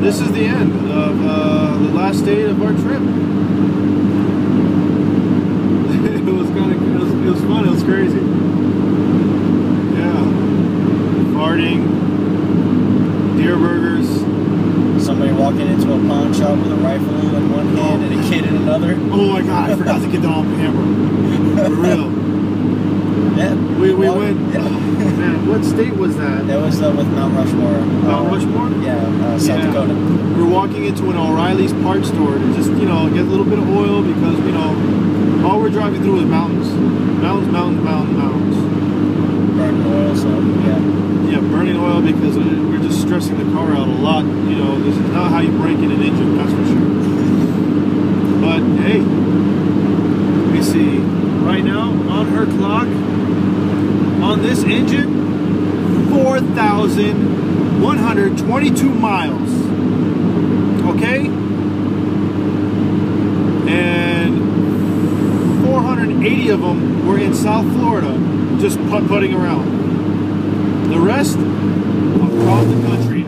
this is the end of the last day of our trip. It was kind of, it was fun. It was crazy. Yeah, farting, deer burgers. Somebody walking into a pawn shop with a rifle in one hand and a kid in another. Oh my god, I forgot to get that on camera. For real. Yeah. We went. Yeah. Man, what state was that? That was with Mount Rushmore. Mount Rushmore? Yeah, South Dakota. We were walking into an O'Reilly's parts store to just, you know, get a little bit of oil because, you know, all we're driving through is mountains. Mountains, mountains, mountains, mountains. Burning oil, so yeah. Yeah, burning oil because we're just stressing the car out a lot. You know, this is not how you break in an engine, that's for sure. But hey, let me see. Right now, on her clock, on this engine, 4,122 miles. Okay? And 480 of them were in South Florida, just putting around. The rest, across the country,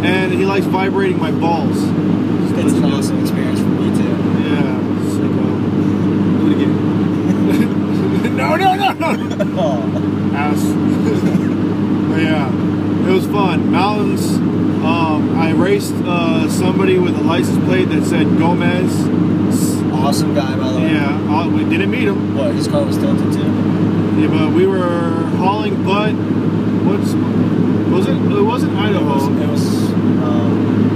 and he likes vibrating my balls. It's an awesome experience for me too. Yeah, sicko. Do it again. No. Oh. Ass. But yeah, it was fun. Mountains. I raced somebody with a license plate that said Gomez. Awesome guy, by the way. Yeah, we didn't meet him. What, his car was tilted too? Yeah, but we were hauling butt. Was it? It wasn't Idaho. It was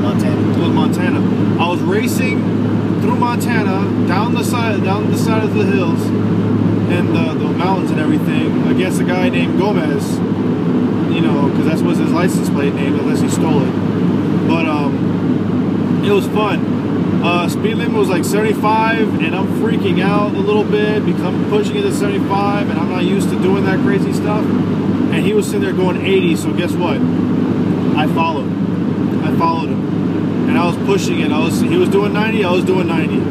Montana. It was Montana. I was racing through Montana, down the side of the hills, and the mountains and everything, against a guy named Gomez. You know, because that was his license plate name, unless he stole it. But it was fun. Speed limit was like 75, and I'm freaking out a little bit because I'm pushing it to 75, and I'm not used to doing that crazy stuff. And he was sitting there going 80, so guess what? I followed him, and I was pushing it. He was doing 90, I was doing 90,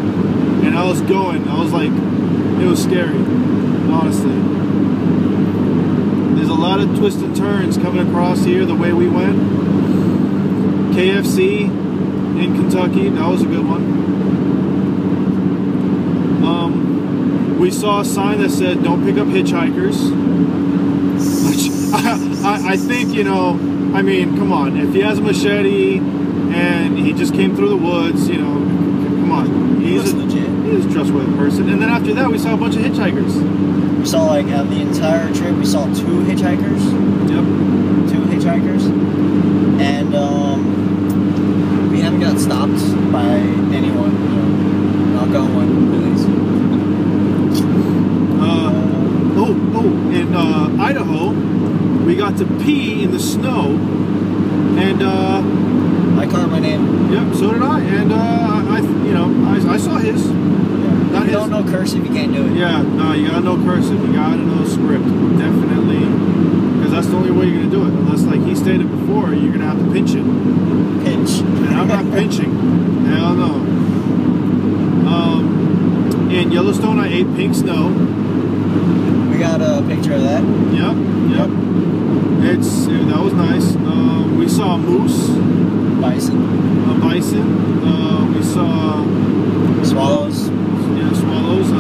and I was going. I was like, it was scary, honestly. There's a lot of twists and turns coming across here the way we went. KFC in Kentucky, that was a good one. We saw a sign that said don't pick up hitchhikers, which I think, you know, I mean, come on, if he has a machete and he just came through the woods, you know, come on, he's a trustworthy person. And then after that we saw a bunch of hitchhikers. We saw, like, the entire trip, we saw 2 hitchhikers. Yep. 2 hitchhikers. And we haven't got stopped by anyone, you know, knock on wood, please. In Idaho, we got to pee in the snow, and I called my name. Yep, so did I, and I saw his. Yeah. You don't know cursive, you can't do it. Yeah, no, you gotta know cursive, you gotta know script, definitely, because that's the only way you're gonna do it. Unless, like he stated before, you're gonna have to pinch it. Pinch. And I'm not pinching. Hell no. In Yellowstone, I ate pink snow. We got a picture of that. Yep. That was nice. We saw a moose. Bison. A bison. We saw swallows. Yeah, swallows.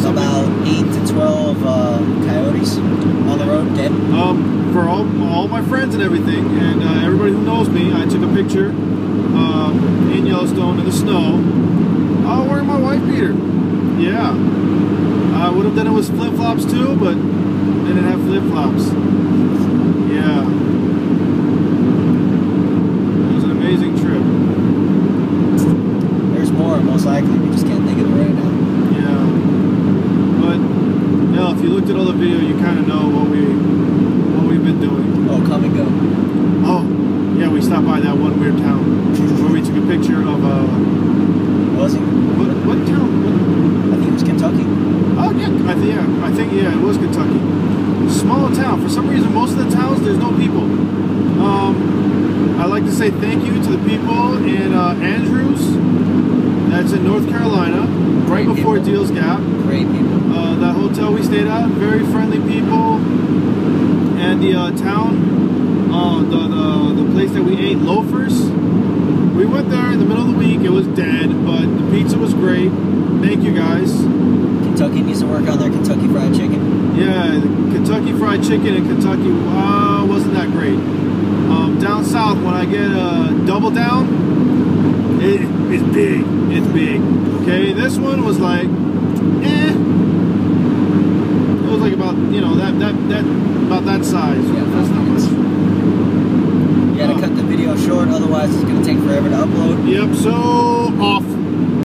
About 8 to 12 coyotes on the road, dead. For all my friends and everything, and everybody who knows me, I took a picture in Yellowstone in the snow. Wearing my wife beater. Yeah. I would have done it with flip-flops too, but they didn't have flip-flops. Yeah. It was an amazing trip. There's more, most likely. We just can't think of it right now. Yeah. But, yeah, if you looked at all the video, you kind of know what we've been doing. Oh, come and go. Oh, yeah, we stopped by that one weird town where we took a picture of Was it? What town? I think it was Kentucky. Oh yeah, I think it was Kentucky. Small town. For some reason, most of the towns there's no people. I'd like to say thank you to the people in Andrews. That's in North Carolina, right before Deals Gap. Great people. That hotel we stayed at, very friendly people, and the town, the place that we ate, Loafers. We went there in the middle of the week. It was dead, but the pizza was great. Thank you guys. Kentucky needs to work on their Kentucky Fried Chicken. Yeah, the Kentucky Fried Chicken in Kentucky wasn't that great. Down south, when I get a double down, it's big. It's big. Okay, this one was like, eh. It was like about, you know, about that size. Yeah, that's not much. You gotta cut the video short, otherwise it's gonna take forever to upload. Yep. So